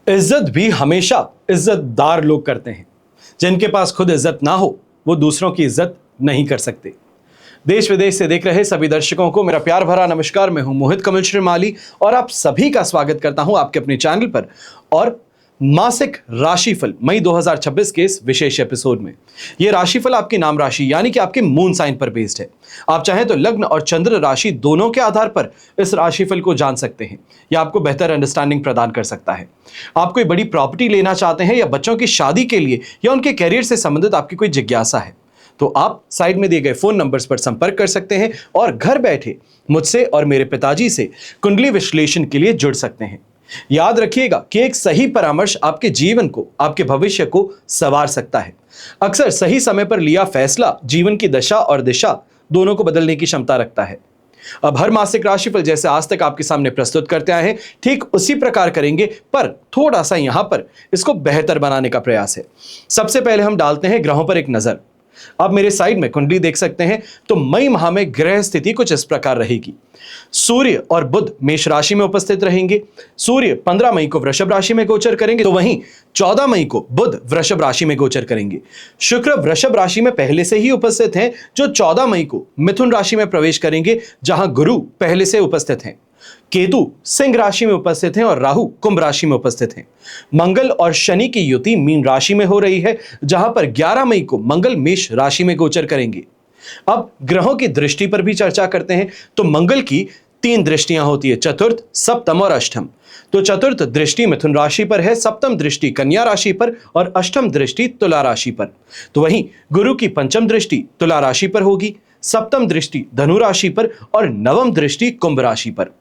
इज्जत भी हमेशा इज्जतदार लोग करते हैं। जिनके पास खुद इज्जत ना हो वो दूसरों की इज्जत नहीं कर सकते। देश विदेश से देख रहे सभी दर्शकों को मेरा प्यार भरा नमस्कार। मैं हूं मोहित कमल श्रीमाली और आप सभी का स्वागत करता हूं आपके अपने चैनल पर और मासिक राशिफल मई 2026 के इस विशेष एपिसोड में। यह राशिफल आपकी नाम राशि यानी कि आपके मून साइन पर बेस्ड है। आप चाहें तो लग्न और चंद्र राशि दोनों के आधार पर इस राशिफल को जान सकते हैं। यह आपको बेहतर अंडरस्टैंडिंग प्रदान कर सकता है। आप कोई बड़ी प्रॉपर्टी लेना चाहते हैं या बच्चों की शादी के लिए या उनके कैरियर से संबंधित आपकी कोई जिज्ञासा है तो आप साइड में दिए गए फोन नंबर्स पर संपर्क कर सकते हैं और घर बैठे मुझसे और मेरे पिताजी से कुंडली विश्लेषण के लिए जुड़ सकते हैं। याद रखिएगा कि एक सही परामर्श आपके जीवन को, आपके भविष्य को संवार सकता है। अक्सर सही समय पर लिया फैसला जीवन की दशा और दिशा दोनों को बदलने की क्षमता रखता है। अब हर मासिक राशिफल जैसे आज तक आपके सामने प्रस्तुत करते आए हैं, ठीक उसी प्रकार करेंगे, पर थोड़ा सा यहां पर इसको बेहतर बनाने का प्रयास है। सबसे पहले हम डालते हैं ग्रहों पर एक नजर। आप मेरे साइड में कुंडली देख सकते हैं तो मई माह में ग्रह स्थिति कुछ इस प्रकार रहेगी। सूर्य और बुध मेष राशि में उपस्थित रहेंगे। सूर्य 15 मई को वृषभ राशि में गोचर करेंगे तो वहीं 14 मई को बुध वृषभ राशि में गोचर करेंगे। शुक्र वृषभ राशि में पहले से ही उपस्थित हैं जो 14 मई को मिथुन राशि में प्रवेश करेंगे, जहां गुरु पहले से उपस्थित हैं। केतु सिंह राशि में उपस्थित हैं और राहु कुंभ राशि में उपस्थित हैं। मंगल और शनि की युति मीन राशि में हो रही है, जहां पर 11 मई को मंगल मेष राशि में गोचर करेंगे। अब ग्रहों की दृष्टि पर भी चर्चा करते हैं तो मंगल की 3 दृष्टियां होती है, चतुर्थ, सप्तम और अष्टम। तो चतुर्थ दृष्टि मिथुन राशि पर है, सप्तम दृष्टि कन्या राशि पर और अष्टम दृष्टि तुला राशि पर। तो वहीं गुरु की पंचम दृष्टि तुला राशि पर होगी, सप्तम दृष्टि धनु राशि पर और नवम दृष्टि कुंभ राशि पर।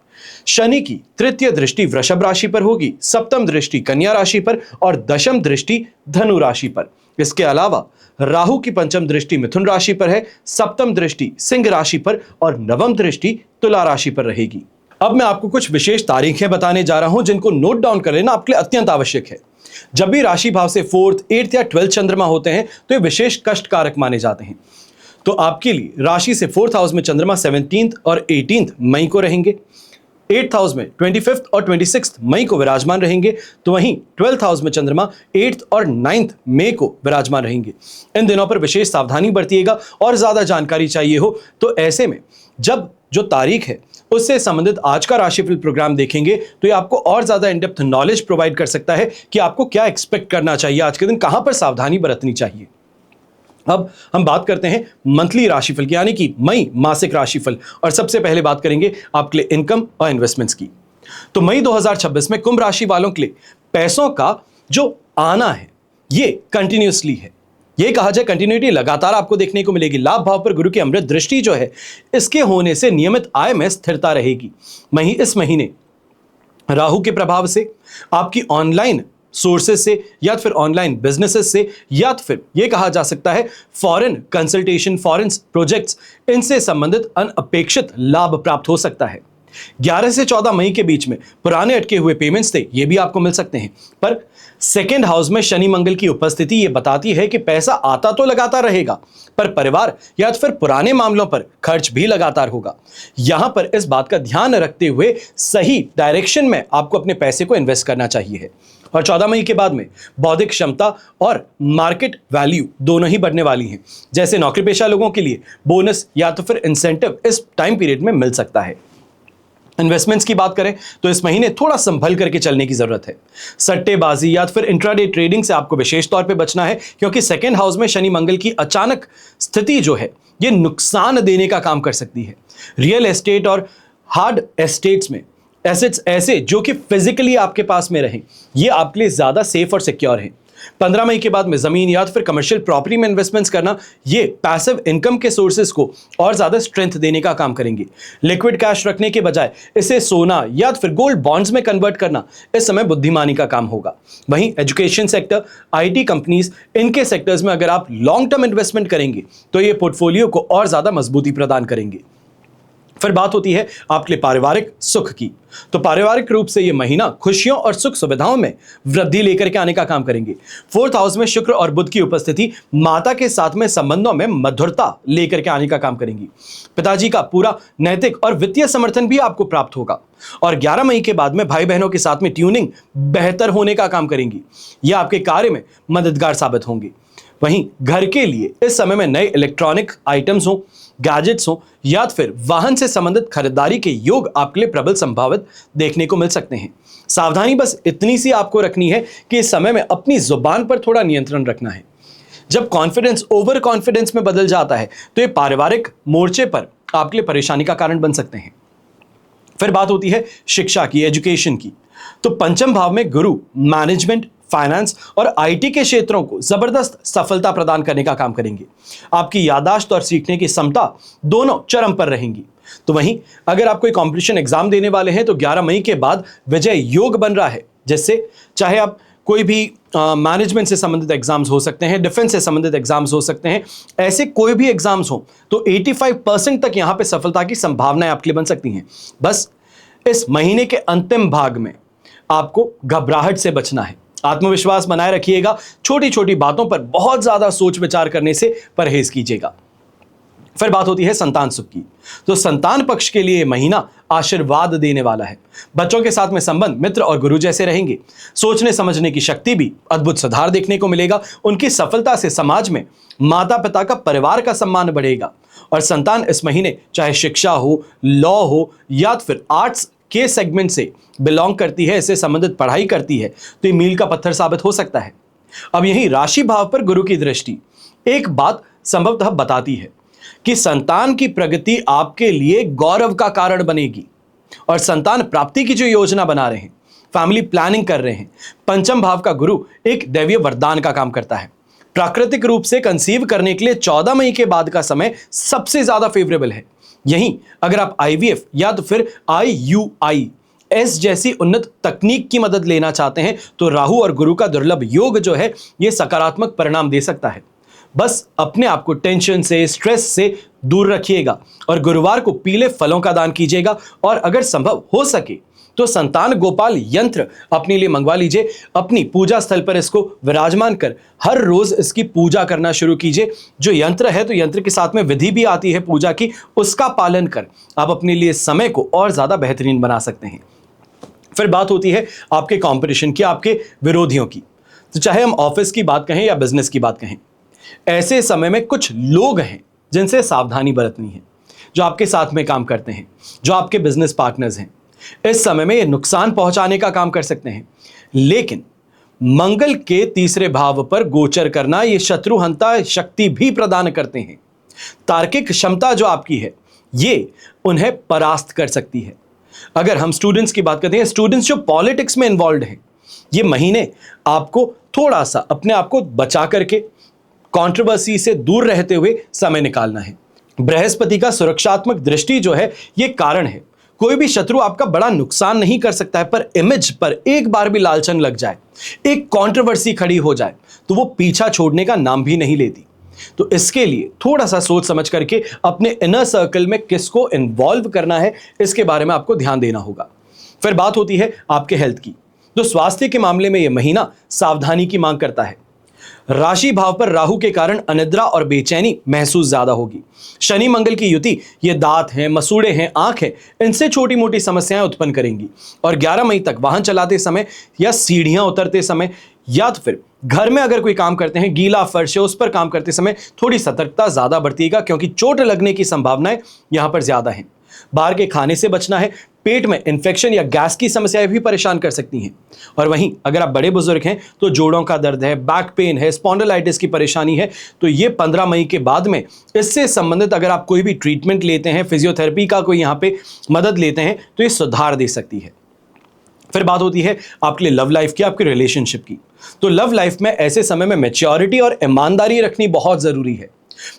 शनि की तृतीय दृष्टि वृषभ राशि पर होगी, सप्तम दृष्टि कन्या राशि पर और दशम दृष्टि धनु राशि पर। इसके अलावा राहु की पंचम दृष्टि मिथुन राशि पर है, सप्तम दृष्टि सिंह राशि पर और नवम दृष्टि तुला राशि पर रहेगी। अब मैं आपको कुछ विशेष तारीखें बताने जा रहा हूं जिनको नोट डाउन कर लेना आपके लिए अत्यंत आवश्यक है। जब भी राशि भाव से 4th, 8th या 12th चंद्रमा होते हैं तो ये विशेष कष्ट कारक माने जाते हैं। तो आपके लिए राशि से 4th हाउस में चंद्रमा 17th और 18th मई को रहेंगे। 8th हाउस में 25th और 26th मई को विराजमान रहेंगे, तो वहीं 12th हाउस में चंद्रमा 8th और 9th मई को विराजमान रहेंगे। इन दिनों पर विशेष सावधानी बरतिएगा और ज्यादा जानकारी चाहिए हो तो ऐसे में जब जो तारीख है उससे संबंधित आज का राशिफल प्रोग्राम देखेंगे तो ये आपको और ज्यादा इन डेप्थ नॉलेज प्रोवाइड कर सकता है कि आपको क्या एक्सपेक्ट करना चाहिए, आज के दिन कहां पर सावधानी बरतनी चाहिए। अब हम बात करते हैं मंथली राशिफल की यानी कि मई मासिक राशिफल और सबसे पहले बात करेंगे आपके लिए इनकम और इन्वेस्टमेंट्स की। तो मई 2026 में कुंभ राशि वालों के लिए पैसों का जो आना है ये कंटिन्यूअसली है। ये कहा जाए कंटिन्यूटी लगातार आपको देखने को मिलेगी। लाभ भाव पर गुरु की अमृत दृष्टि जो है इसके होने से नियमित आय में स्थिरता रहेगी। वहीं इस महीने राहु के प्रभाव से आपकी ऑनलाइन सोर्सेज से या फिर ऑनलाइन बिजनेसेस से या फिर यह कहा जा सकता है फॉरेन कंसल्टेशन, फॉरेन प्रोजेक्ट्स, इनसे संबंधित अनअपेक्षित लाभ प्राप्त हो सकता है। 11 से 14 मई के बीच में पुराने अटके हुए पेमेंट्स थे ये भी आपको मिल सकते हैं। पर 2nd हाउस में शनि मंगल की उपस्थिति ये बताती है कि पैसा आता तो लगातार रहेगा पर परिवार या फिर पुराने मामलों पर खर्च भी लगातार होगा। यहां पर इस बात का ध्यान रखते हुए सही डायरेक्शन में आपको अपने पैसे को इन्वेस्ट करना चाहिए। और 14 मई के बाद में बौद्धिक क्षमता और मार्केट वैल्यू दोनों ही बढ़ने वाली हैं। जैसे नौकरी पेशा लोगों के लिए बोनस या तो फिर इंसेंटिव इस टाइम पीरियड में मिल सकता है। इन्वेस्टमेंट्स की बात करें तो इस महीने थोड़ा संभल करके चलने की जरूरत है। सट्टेबाजी या फिर इंट्राडे ट्रेडिंग से आपको विशेष तौर पे बचना है क्योंकि 2nd हाउस में शनि मंगल की अचानक स्थिति जो है ये नुकसान देने का काम कर सकती है। रियल एस्टेट और हार्ड एस्टेट्स में एसेट्स ऐसे जो कि फिजिकली आपके पास में रहें ये आपके लिए ज्यादा सेफ और सिक्योर है। 15 मई के बाद में जमीन या फिर कमर्शियल प्रॉपर्टी में इन्वेस्टमेंट्स करना ये पैसिव इनकम के सोर्सेज को और ज्यादा स्ट्रेंथ देने का काम करेंगे। लिक्विड कैश रखने के बजाय इसे सोना या फिर गोल्ड बॉन्ड्स में कन्वर्ट करना इस समय बुद्धिमानी का काम होगा। वहीं एजुकेशन सेक्टर, IT कंपनीज, इनके सेक्टर्स में अगर आप लॉन्ग टर्म इन्वेस्टमेंट करेंगे तो ये पोर्टफोलियो को और ज्यादा मजबूती प्रदान करेंगे। फिर बात होती है आपके लिए पारिवारिक सुख की। तो पारिवारिक रूप से यह महीना खुशियों और सुख सुविधाओं में वृद्धि लेकर के आने का काम करेंगे। 4th हाउस में शुक्र और बुध की उपस्थिति माता के साथ में संबंधों में मधुरता लेकर के आने का काम करेंगी। पिताजी का पूरा नैतिक और वित्तीय समर्थन भी आपको प्राप्त होगा। और 11 मई के बाद में भाई बहनों के साथ में ट्यूनिंग बेहतर होने का काम करेंगी। यह आपके कार्य में मददगार साबित होंगे। वहीं घर के लिए इस समय में नए इलेक्ट्रॉनिक आइटम्स हो, गैजेट्स हो या फिर वाहन से संबंधित खरीदारी के योग आपके लिए प्रबल संभावित देखने को मिल सकते हैं। सावधानी बस इतनी सी आपको रखनी है कि इस समय में अपनी जुबान पर थोड़ा नियंत्रण रखना है। जब कॉन्फिडेंस ओवर कॉन्फिडेंस में बदल जाता है तो ये पारिवारिक मोर्चे पर आपके लिए परेशानी का कारण बन सकते हैं। फिर बात होती है शिक्षा की, एजुकेशन की। तो पंचम भाव में गुरु मैनेजमेंट, फाइनेंस और आईटी के क्षेत्रों को जबरदस्त सफलता प्रदान करने का काम करेंगे। आपकी याददाश्त और सीखने की क्षमता दोनों चरम पर रहेंगी। तो वहीं अगर आप कोई कंपटीशन एग्जाम देने वाले हैं तो 11 मई के बाद विजय योग बन रहा है, जिससे चाहे आप कोई भी मैनेजमेंट से संबंधित एग्जाम्स हो सकते हैं, डिफेंस से संबंधित एग्जाम्स हो सकते हैं, ऐसे कोई भी एग्जाम्स हो तो 85% तक यहां पे सफलता की संभावनाएं आपके लिए बन सकती हैं। बस इस महीने के अंतिम भाग में आपको घबराहट से बचना है। आत्मविश्वास बनाए रखिएगा। छोटी छोटी बातों पर बहुत ज्यादा सोच विचार करने से परहेज कीजिएगा। फिर बात होती है संतान सुख की। तो संतान पक्ष के लिए महीना आशीर्वाद देने वाला है। बच्चों के साथ में संबंध मित्र और गुरु जैसे रहेंगे। सोचने समझने की शक्ति भी अद्भुत सुधार देखने को मिलेगा। उनकी सफलता से समाज में माता पिता का, परिवार का सम्मान बढ़ेगा। और संतान इस महीने चाहे शिक्षा हो, लॉ हो या फिर आर्ट्स के सेगमेंट से बिलोंग करती है, इससे संबंधित पढ़ाई करती है, तो ये मील का पत्थर साबित हो सकता है। अब यही राशि भाव पर गुरु की दृष्टि एक बात संभवतः बताती है कि संतान की प्रगति आपके लिए गौरव का कारण बनेगी। और संतान प्राप्ति की जो योजना बना रहे हैं, फैमिली प्लानिंग कर रहे हैं, पंचम भाव का गुरु एक दैवीय वरदान का काम करता है। प्राकृतिक रूप से कंसीव करने के लिए 14 मई के बाद का समय सबसे ज्यादा फेवरेबल है। यहीं अगर आप आईवीएफ या तो फिर IUIS जैसी उन्नत तकनीक की मदद लेना चाहते हैं तो राहु और गुरु का दुर्लभ योग जो है यह सकारात्मक परिणाम दे सकता है। बस अपने आप को टेंशन से, स्ट्रेस से दूर रखिएगा और गुरुवार को पीले फलों का दान कीजिएगा। और अगर संभव हो सके तो संतान गोपाल यंत्र अपने लिए मंगवा लीजिए। अपनी पूजा स्थल पर इसको विराजमान कर हर रोज इसकी पूजा करना शुरू कीजिए। जो यंत्र है तो यंत्र के साथ में विधि भी आती है पूजा की, उसका पालन कर आप अपने लिए समय को और ज्यादा बेहतरीन बना सकते हैं। फिर बात होती है आपके कंपटीशन की, आपके विरोधियों की। तो चाहे हम ऑफिस की बात कहें या बिजनेस की बात कहें, ऐसे समय में कुछ लोग हैं जिनसे सावधानी बरतनी है, जो आपके साथ में काम करते हैं, जो आपके बिजनेस पार्टनर्स हैं। इस समय में ये नुकसान पहुंचाने का काम कर सकते हैं। लेकिन मंगल के तीसरे भाव पर गोचर करना ये शत्रुहंता शक्ति भी प्रदान करते हैं। तार्किक क्षमता जो आपकी है ये उन्हें परास्त कर सकती है। अगर हम स्टूडेंट्स की बात करते हैं, स्टूडेंट्स जो पॉलिटिक्स में इन्वॉल्व हैं, ये महीने आपको थोड़ा सा अपने आप को बचा करके कंट्रोवर्सी से दूर रहते हुए समय निकालना है। बृहस्पति का सुरक्षात्मक दृष्टि जो है ये कारण है। कोई भी शत्रु आपका बड़ा नुकसान नहीं कर सकता है, पर इमेज पर एक बार भी लालचन लग जाए, एक कंट्रोवर्सी खड़ी हो जाए तो वो पीछा छोड़ने का नाम भी नहीं लेती। तो इसके लिए थोड़ा सा सोच समझ करके अपने इनर सर्कल में किसको इन्वॉल्व करना है इसके बारे में आपको ध्यान देना होगा। फिर बात होती है आपके हेल्थ की। तो स्वास्थ्य के मामले में यह महीना सावधानी की मांग करता है। राशि भाव पर राहु के कारण अनिद्रा और बेचैनी महसूस ज्यादा होगी। शनि मंगल की युति ये दांत हैं, मसूड़े हैं, आंख है, इनसे छोटी मोटी समस्याएं उत्पन्न करेंगी। और 11 मई तक वाहन चलाते समय या सीढ़ियां उतरते समय या तो फिर घर में अगर कोई काम करते हैं, गीला फर्श है उस पर काम करते समय थोड़ी सतर्कता ज्यादा बरतिएगा, क्योंकि चोट लगने की संभावनाएं यहां पर ज्यादा हैं। बाहर के खाने से बचना है। पेट में इन्फेक्शन या गैस की समस्याएं भी परेशान कर सकती हैं। और वहीं अगर आप बड़े बुजुर्ग हैं तो जोड़ों का दर्द है, बैक पेन है, स्पॉन्डिलाइटिस की परेशानी है, तो ये 15 मई के बाद में इससे संबंधित अगर आप कोई भी ट्रीटमेंट लेते हैं, फिजियोथेरेपी का कोई यहाँ पे मदद लेते हैं तो ये सुधार दे सकती है। फिर बात होती है आपके लिए लव लाइफ की, आपके रिलेशनशिप की। तो लव लाइफ में ऐसे समय में मैच्योरिटी और ईमानदारी रखनी बहुत जरूरी है।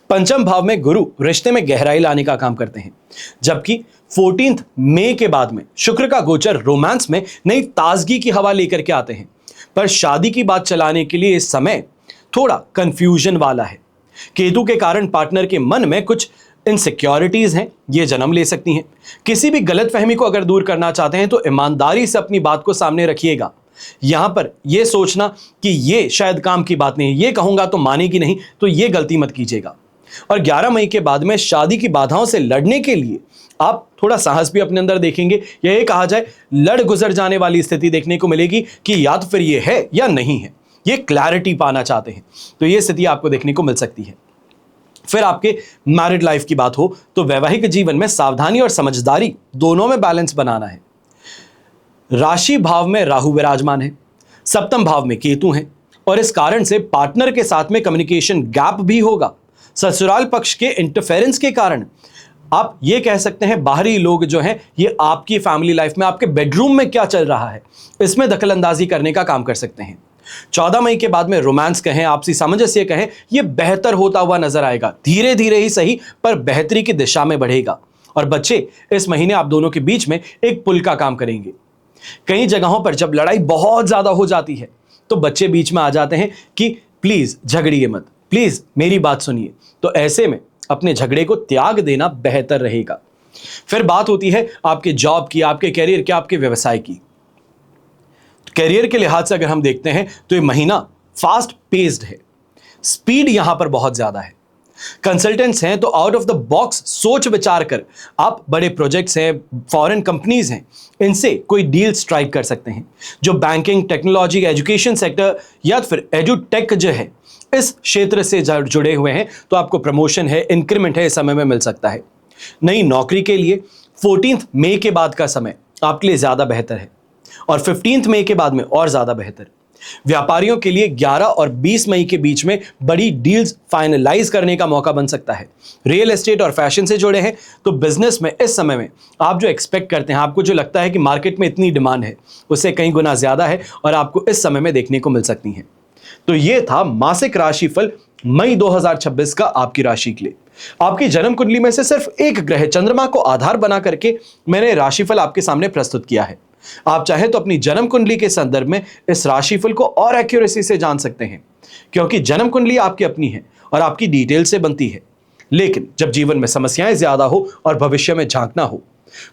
पंचम भाव में गुरु रिश्ते में गहराई लाने का काम करते हैं, जबकि 14 मई के बाद में शुक्र का गोचर रोमांस में नई ताजगी की हवा लेकर के आते हैं। पर शादी की बात चलाने के लिए इस समय थोड़ा कंफ्यूजन वाला है। केतु के कारण पार्टनर के मन में कुछ इनसिक्योरिटीज हैं, ये जन्म ले सकती हैं। किसी भी गलतफहमी को अगर दूर करना चाहते हैं तो ईमानदारी से अपनी बात को सामने रखिएगा। यहां पर यह सोचना कि ये शायद काम की बात नहीं है, ये कहूंगा तो मानेगी नहीं, तो ये गलती मत कीजिएगा। और 11 मई के बाद में शादी की बाधाओं से लड़ने के लिए आप थोड़ा साहस भी अपने अंदर देखेंगे, या ये कहा जाए लड़ गुजर जाने वाली स्थिति देखने को मिलेगी कि या तो फिर ये है या नहीं है, ये क्लैरिटी पाना चाहते हैं, तो ये स्थिति आपको देखने को मिल सकती है। फिर आपके मैरिड लाइफ की बात हो तो वैवाहिक जीवन में सावधानी और समझदारी दोनों में बैलेंस बनाना है। राशि भाव में राहु विराजमान है, सप्तम भाव में केतु हैं, और इस कारण से पार्टनर के साथ में कम्युनिकेशन गैप भी होगा। ससुराल पक्ष के इंटरफेरेंस के कारण आप ये कह सकते हैं बाहरी लोग जो हैं ये आपकी फैमिली लाइफ में, आपके बेडरूम में क्या चल रहा है, इसमें दखलंदाजी करने का काम कर सकते हैं। 14 मई के बाद में रोमांस कहें, आपसी सामंजस्य कहें, ये बेहतर होता हुआ नजर आएगा। धीरे धीरे ही सही पर बेहतरी की दिशा में बढ़ेगा। और बच्चे, इस महीने आप दोनों के बीच में एक पुल का काम करेंगे। कई जगहों पर जब लड़ाई बहुत ज्यादा हो जाती है तो बच्चे बीच में आ जाते हैं कि प्लीज झगड़िए मत, प्लीज मेरी बात सुनिए। तो ऐसे में अपने झगड़े को त्याग देना बेहतर रहेगा। फिर बात होती है आपके जॉब की, आपके कैरियर की, आपके व्यवसाय की। कैरियर के लिहाज से अगर हम देखते हैं तो ये महीना फास्ट पेस्ड है, स्पीड यहां पर बहुत ज्यादा है। कंसल्टेंट्स हैं तो आउट ऑफ द बॉक्स सोच विचार कर आप बड़े प्रोजेक्ट्स हैं, फॉरेन कंपनीज हैं, इनसे कोई डील स्ट्राइक कर सकते हैं। जो बैंकिंग, टेक्नोलॉजी, एजुकेशन सेक्टर या फिर एजुटेक जो है इस क्षेत्र से जुड़े हुए हैं तो आपको प्रमोशन है, इंक्रीमेंट है, इस समय में मिल सकता है। नई नौकरी के लिए 14 मई के बाद का समय आपके लिए ज्यादा बेहतर है, और 15 मई के बाद में और ज्यादा बेहतर। व्यापारियों के लिए 11 और 20 मई के बीच में बड़ी डील्स फाइनलाइज करने का मौका बन सकता है। रियल एस्टेट और फैशन से जुड़े हैं तो बिजनेस में इस समय में आप जो एक्सपेक्ट करते हैं, आपको जो लगता है कि मार्केट में इतनी डिमांड है, उससे कई गुना ज्यादा है और आपको इस समय में देखने को मिल सकती है। तो यह था मासिक राशिफल मई 2026 का आपकी राशि के लिए। आपकी जन्म कुंडली में से सिर्फ एक ग्रह चंद्रमा को आधार बना करके मैंने राशिफल आपके सामने प्रस्तुत किया है। आप चाहे तो अपनी जन्म कुंडली के संदर्भ में इस राशिफल को और एक्यूरेसी से जान सकते हैं, क्योंकि जन्म कुंडली आपकी अपनी है और आपकी डिटेल से बनती है। लेकिन जब जीवन में समस्याएं ज्यादा हो और भविष्य में झांकना हो,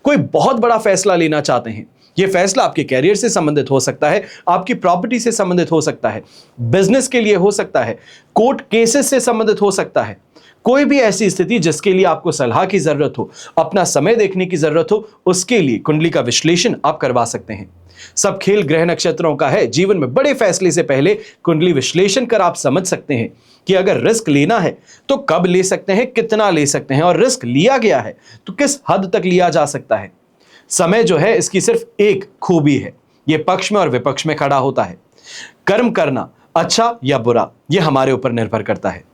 कोई बहुत बड़ा फैसला लेना चाहते हैं, यह फैसला आपके कैरियर से संबंधित हो सकता है, आपकी प्रॉपर्टी से संबंधित हो सकता है, बिजनेस के लिए हो सकता है, कोर्ट केसेस से संबंधित हो सकता है, कोई भी ऐसी स्थिति जिसके लिए आपको सलाह की जरूरत हो, अपना समय देखने की जरूरत हो, उसके लिए कुंडली का विश्लेषण आप करवा सकते हैं। सब खेल ग्रह नक्षत्रों का है। जीवन में बड़े फैसले से पहले कुंडली विश्लेषण कर आप समझ सकते हैं कि अगर रिस्क लेना है तो कब ले सकते हैं, कितना ले सकते हैं, और रिस्क लिया गया है तो किस हद तक लिया जा सकता है। समय जो है इसकी सिर्फ एक खूबी है, यह पक्ष में और विपक्ष में खड़ा होता है। कर्म करना अच्छा या बुरा यह हमारे ऊपर निर्भर करता है।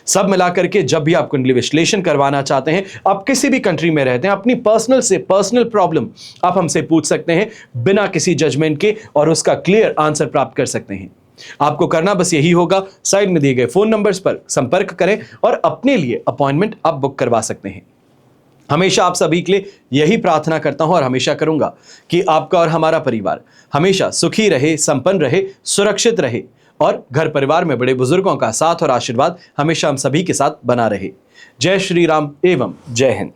सब मिलाकर के जब भी आप कुंडली विश्लेषण करवाना चाहते हैं, आप किसी भी कंट्री में रहते हैं, अपनी पर्सनल प्रॉब्लम आप हमसे पूछ सकते हैं बिना किसी जजमेंट के, और उसका क्लियर आंसर प्राप्त कर सकते हैं। आपको करना बस यही होगा, साइड में दिए गए फोन नंबर्स पर संपर्क करें और अपने लिए अपॉइंटमेंट आप बुक करवा सकते हैं। हमेशा आप सभी के लिए यही प्रार्थना करता हूं और हमेशा करूंगा कि आपका और हमारा परिवार हमेशा सुखी रहे, संपन्न रहे, सुरक्षित रहे, और घर परिवार में बड़े बुजुर्गों का साथ और आशीर्वाद हमेशा हम सभी के साथ बना रहे। जय श्री राम एवं जय हिंद।